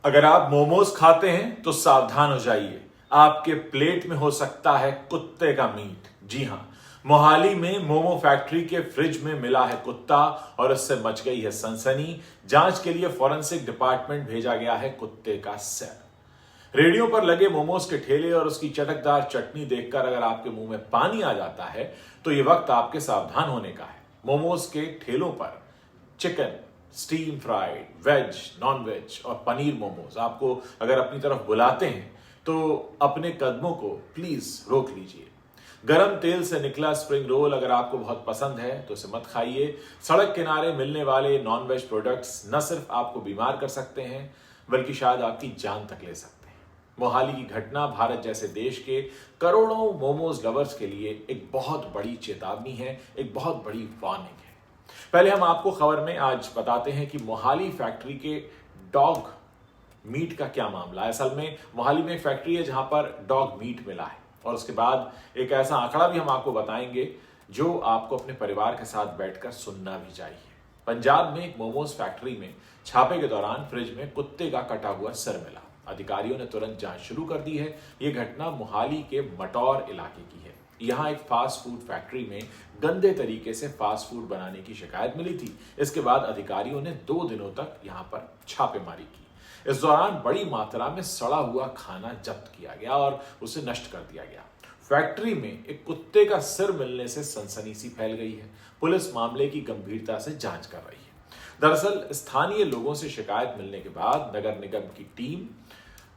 अगर आप मोमोज खाते हैं तो सावधान हो जाइए, आपके प्लेट में हो सकता है कुत्ते का मीट। जी हां, मोहाली में मोमो फैक्ट्री के फ्रिज में मिला है कुत्ता और इससे मच गई है सनसनी। जांच के लिए फॉरेंसिक डिपार्टमेंट भेजा गया है कुत्ते का सिर। रेडियो पर लगे मोमोज के ठेले और उसकी चटकदार चटनी देखकर अगर आपके मुंह में पानी आ जाता है तो ये वक्त आपके सावधान होने का है। मोमोज के ठेलों पर chicken, steam fried, veg, non veg और पनीर मोमोज आपको अगर अपनी तरफ बुलाते हैं तो अपने कदमों को प्लीज रोक लीजिए। गरम तेल से निकला स्प्रिंग रोल अगर आपको बहुत पसंद है तो इसे मत खाइए। सड़क किनारे मिलने वाले नॉन वेज प्रोडक्ट्स न सिर्फ आपको बीमार कर सकते हैं बल्कि शायद आपकी जान तक ले सकते हैं। मोहाली की घटना भारत जैसे देश के करोड़ों मोमोज लवर्स के लिए एक बहुत बड़ी चेतावनी है, एक बहुत बड़ी वार्निंग है। पहले हम आपको खबर में आज बताते हैं कि मोहाली फैक्ट्री के डॉग मीट का क्या मामला है। असल में मोहाली में एक फैक्ट्री है जहां पर डॉग मीट मिला है और उसके बाद एक ऐसा आंकड़ा भी हम आपको बताएंगे जो आपको अपने परिवार के साथ बैठकर सुनना भी चाहिए। पंजाब में एक मोमोज फैक्ट्री में छापे के दौरान फ्रिज में कुत्ते का कटा हुआ सिर मिला। अधिकारियों ने तुरंत जांच शुरू कर दी है। यह घटना मोहाली के मटौर इलाके की है। यहाँ एक फास्ट फूड फैक्ट्री में गंदे तरीके से फास्ट फूड बनाने की शिकायत मिली थी। इसके बाद अधिकारियों ने 2 दिनों तक यहाँ पर छापेमारी की। इस दौरान बड़ी मात्रा में सड़ा हुआ खाना जब्त किया गया और उसे नष्ट कर दिया गया। फैक्ट्री में एक कुत्ते का सिर मिलने से सनसनी सी फैल गई है। पुलिस मामले की गंभीरता से जांच कर रही है। दरअसल स्थानीय लोगों से शिकायत मिलने के बाद नगर निगम की टीम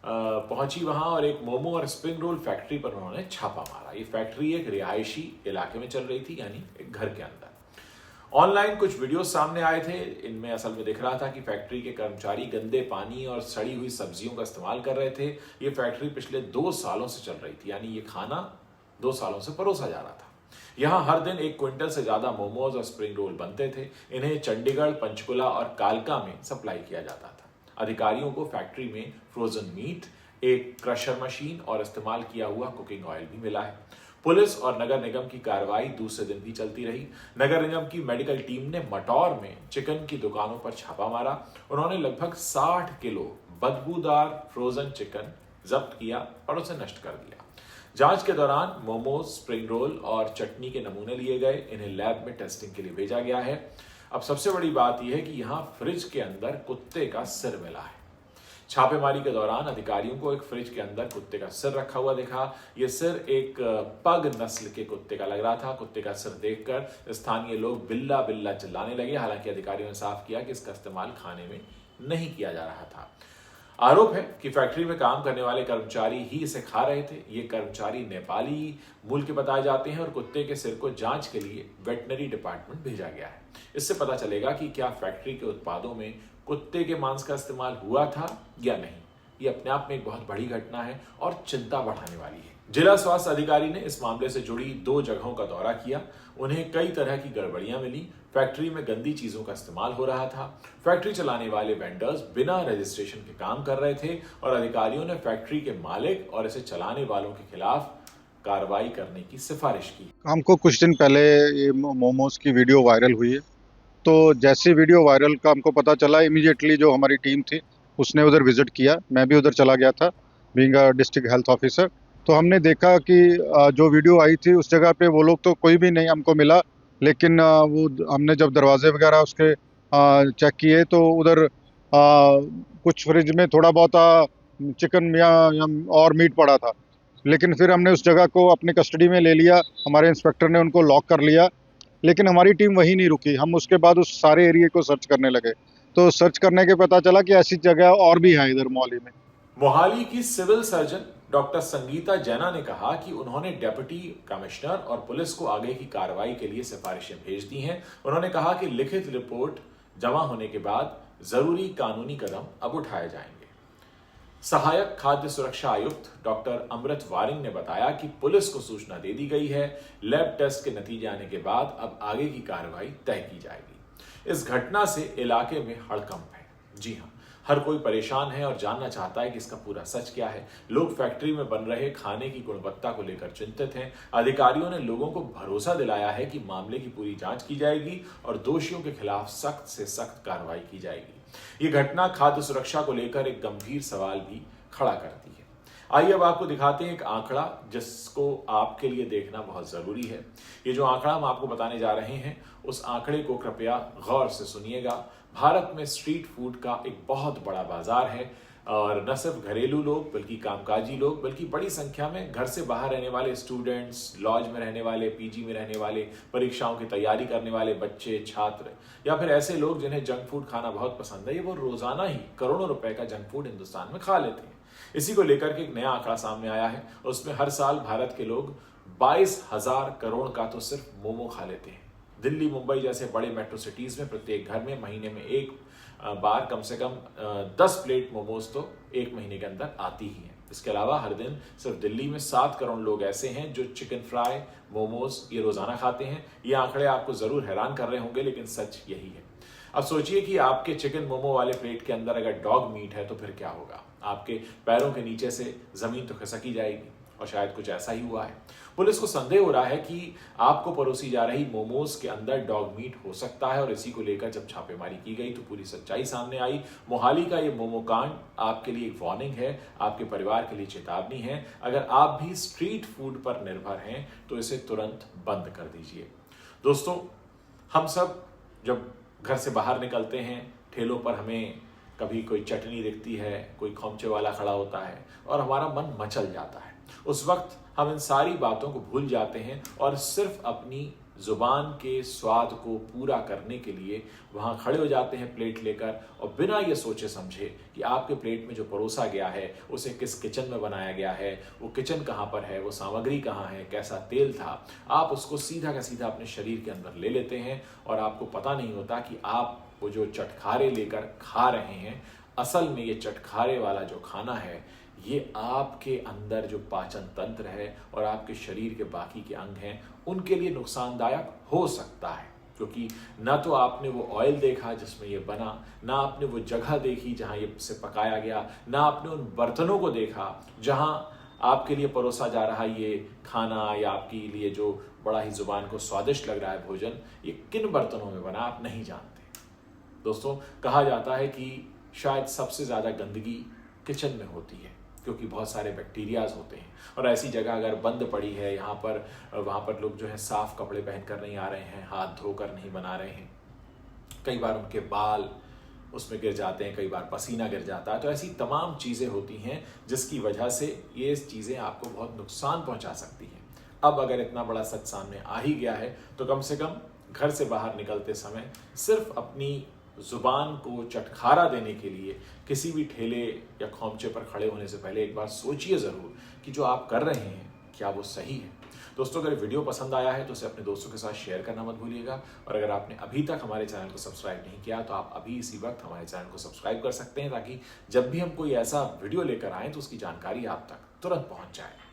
पहुंची वहां और एक मोमो और स्प्रिंग रोल फैक्ट्री पर उन्होंने छापा मारा। ये फैक्ट्री एक रिहायशी इलाके में चल रही थी, यानी एक घर के अंदर। ऑनलाइन कुछ वीडियो सामने आए थे। इनमें असल में दिख रहा था कि फैक्ट्री के कर्मचारी गंदे पानी और सड़ी हुई सब्जियों का इस्तेमाल कर रहे थे। ये फैक्ट्री पिछले 2 सालों से चल रही थी, यानी ये खाना 2 सालों से परोसा जा रहा था। यहाँ हर दिन 1 क्विंटल से ज्यादा मोमोज और स्प्रिंग रोल बनते थे। इन्हें चंडीगढ़, पंचकुला और कालका में सप्लाई किया जाता था। अधिकारियों को फैक्ट्री में फ्रोजन मीट, एक क्रशर मशीन और इस्तेमाल किया हुआ कुकिंग ऑयल भी मिला है। पुलिस और नगर निगम की कार्रवाई दूसरे दिन भी चलती रही। नगर निगम की मेडिकल टीम ने मटौर में चिकन की दुकानों पर छापा मारा। उन्होंने लगभग 60 किलो बदबूदार फ्रोजन चिकन जब्त किया और उसे नष्ट कर दिया। जांच के दौरान मोमोज, स्प्रिंग रोल और चटनी के नमूने लिए गए। इन्हें लैब में टेस्टिंग के लिए भेजा गया है। अब सबसे बड़ी बात यह है कि यहां फ्रिज के अंदर कुत्ते का सिर मिला है। छापेमारी के दौरान अधिकारियों को एक फ्रिज के अंदर कुत्ते का सिर रखा हुआ दिखा। यह सिर एक पग नस्ल के कुत्ते का लग रहा था। कुत्ते का सिर देखकर स्थानीय लोग बिल्ला बिल्ला चिल्लाने लगे। हालांकि अधिकारियों ने साफ किया कि इसका इस्तेमाल खाने में नहीं किया जा रहा था। आरोप है कि फैक्ट्री में काम करने वाले कर्मचारी ही इसे खा रहे थे। ये कर्मचारी नेपाली मूल के बताए जाते हैं और कुत्ते के सिर को जांच के लिए वेटनरी डिपार्टमेंट भेजा गया है। इससे पता चलेगा कि क्या फैक्ट्री के उत्पादों में कुत्ते के मांस का इस्तेमाल हुआ था या नहीं। ये अपने आप में एक बहुत बड़ी घटना है और चिंता बढ़ाने वाली है। जिला स्वास्थ्य अधिकारी ने इस मामले से जुड़ी 2 जगहों का दौरा किया। उन्हें कई तरह की गड़बड़ियां मिली। फैक्ट्री में गंदी चीजों का इस्तेमाल हो रहा था। फैक्ट्री चलाने वाले वेंडर्स बिना रजिस्ट्रेशन के काम कर रहे थे और अधिकारियों ने फैक्ट्री के मालिक और इसे चलाने वालों के खिलाफ कार्रवाई करने की सिफारिश की। हमको कुछ दिन पहले ये मोमोज की वीडियो वायरल हुई है, तो जैसे वीडियो वायरल का हमको पता चला, इमीडिएटली जो हमारी टीम थी उसने उधर विजिट किया। मैं भी उधर चला गया था, being a district health officer. तो हमने देखा कि जो वीडियो आई थी उस जगह पे वो लोग तो कोई भी नहीं हमको मिला, लेकिन वो हमने जब दरवाजे वगैरह उसके चेक किए तो उधर कुछ फ्रिज में थोड़ा बहुत चिकन या और मीट पड़ा था। लेकिन फिर हमने उस जगह को अपनी कस्टडी में ले लिया। हमारे इंस्पेक्टर ने उनको लॉक कर लिया, लेकिन हमारी टीम वहीं नहीं रुकी। हम उसके बाद उस सारे एरिया को सर्च करने लगे। तो सर्च करने के पता चला कि ऐसी जगह और भी है इधर मोहाली में। मोहाली की सिविल सर्जन डॉक्टर संगीता जैना ने कहा कि उन्होंने डेप्यूटी कमिश्नर और पुलिस को आगे की कार्रवाई के लिए सिफारिशें भेज दी हैं। उन्होंने कहा कि लिखित रिपोर्ट जमा होने के बाद जरूरी कानूनी कदम अब उठाए जाएंगे। सहायक खाद्य सुरक्षा आयुक्त डॉक्टर अमृत वारिंग ने बताया कि पुलिस को सूचना दे दी गई है। लैब टेस्ट के नतीजे आने के बाद अब आगे की कार्रवाई तय की जाएगी। इस घटना से इलाके में हड़कंप है। जी हां, हर कोई परेशान है और जानना चाहता है कि इसका पूरा सच क्या है। लोग फैक्ट्री में बन रहे खाने की गुणवत्ता को लेकर चिंतित हैं। अधिकारियों ने लोगों को भरोसा दिलाया है कि मामले की पूरी जांच की जाएगी और दोषियों के खिलाफ सख्त से सख्त कार्रवाई की जाएगी। ये घटना खाद्य सुरक्षा को लेकर एक गंभीर सवाल भी खड़ा करती है। आइए अब आपको दिखाते हैं एक आंकड़ा जिसको आपके लिए देखना बहुत जरूरी है। ये जो आंकड़ा हम आपको बताने जा रहे हैं उस आंकड़े को कृपया गौर से सुनिएगा। भारत में स्ट्रीट फूड का एक बहुत बड़ा बाजार है और न सिर्फ घरेलू लोग बल्कि कामकाजी लोग, बल्कि बड़ी संख्या में घर से बाहर रहने वाले स्टूडेंट्स, लॉज में रहने वाले, पीजी में रहने वाले, परीक्षाओं की तैयारी करने वाले बच्चे, छात्र या फिर ऐसे लोग जिन्हें जंक फूड खाना बहुत पसंद है, ये वो रोजाना ही करोड़ों रुपए का जंक फूड हिंदुस्तान में खा लेते हैं। इसी को लेकर के एक नया आंकड़ा सामने आया है। उसमें हर साल भारत के लोग 22,000 करोड़ का तो सिर्फ मोमो खा लेते हैं। दिल्ली, मुंबई जैसे बड़े मेट्रो सिटीज में प्रत्येक घर में महीने में एक बार कम से कम 10 प्लेट मोमोज तो एक महीने के अंदर आती ही है। इसके अलावा हर दिन सिर्फ दिल्ली में 7 करोड़ लोग ऐसे हैं जो चिकन फ्राई, मोमोज ये रोजाना खाते हैं। ये आंकड़े आपको जरूर हैरान कर रहे होंगे, लेकिन सच यही है। अब सोचिए कि आपके चिकन मोमो वाले प्लेट के अंदर अगर डॉग मीट है तो फिर क्या होगा। आपके पैरों के नीचे से जमीन तो खिसक ही जाएगी और शायद कुछ ऐसा ही हुआ है। पुलिस को संदेह हो रहा है कि आपको परोसी जा रही मोमोज के अंदर डॉग मीट हो सकता है और इसी को लेकर जब छापेमारी की गई तो पूरी सच्चाई सामने आई। मोहाली का ये मोमो कांड आपके लिए एक वार्निंग है, आपके परिवार के लिए चेतावनी है। अगर आप भी स्ट्रीट फूड पर निर्भर हैं तो इसे तुरंत बंद कर दीजिए। दोस्तों, हम सब जब घर से बाहर निकलते हैं, ठेलों पर हमें कभी कोई चटनी दिखती है, कोई खोमचे वाला खड़ा होता है और हमारा मन मचल जाता है। उस वक्त हम इन सारी बातों को भूल जाते हैं और सिर्फ अपनी जुबान के स्वाद को पूरा करने के लिए वहां खड़े हो जाते हैं प्लेट लेकर, और बिना ये सोचे समझे कि आपके प्लेट में जो परोसा गया है उसे किस किचन में बनाया गया है, वो किचन कहाँ पर है, वो सामग्री कहाँ है, कैसा तेल था, आप उसको सीधा का सीधा अपने शरीर के अंदर ले लेते हैं और आपको पता नहीं होता कि आप वो जो चटखारे लेकर खा रहे हैं, असल में ये चटखारे वाला जो खाना है ये आपके अंदर जो पाचन तंत्र है और आपके शरीर के बाकी के अंग हैं उनके लिए नुकसानदायक हो सकता है। क्योंकि ना तो आपने वो ऑयल देखा जिसमें ये बना, ना आपने वो जगह देखी जहां ये से पकाया गया, ना आपने उन बर्तनों को देखा जहां आपके लिए परोसा जा रहा ये खाना या आपके लिए जो बड़ा ही जुबान को स्वादिष्ट लग रहा है भोजन, ये किन बर्तनों में बना आप नहीं जानते। दोस्तों, कहा जाता है कि शायद सबसे ज्यादा गंदगी किचन में होती है क्योंकि बहुत सारे बैक्टीरियाज होते हैं और ऐसी जगह अगर बंद पड़ी है, वहाँ पर लोग जो है साफ कपड़े पहनकर नहीं आ रहे हैं, हाथ धोकर नहीं बना रहे हैं, कई बार उनके बाल उसमें गिर जाते हैं, कई बार पसीना गिर जाता है, तो ऐसी तमाम चीज़ें होती हैं जिसकी वजह से ये चीज़ें आपको बहुत नुकसान पहुंचा सकती हैं। अब अगर इतना बड़ा सच सामने आ ही गया है तो कम से कम घर से बाहर निकलते समय सिर्फ अपनी जुबान को चटखारा देने के लिए किसी भी ठेले या खोमचे पर खड़े होने से पहले एक बार सोचिए जरूर कि जो आप कर रहे हैं क्या वो सही है। दोस्तों, अगर वीडियो पसंद आया है तो उसे अपने दोस्तों के साथ शेयर करना मत भूलिएगा और अगर आपने अभी तक हमारे चैनल को सब्सक्राइब नहीं किया तो आप अभी इसी वक्त हमारे चैनल को सब्सक्राइब कर सकते हैं ताकि जब भी हम कोई ऐसा वीडियो लेकर आए तो उसकी जानकारी आप तक तुरंत पहुंच जाए।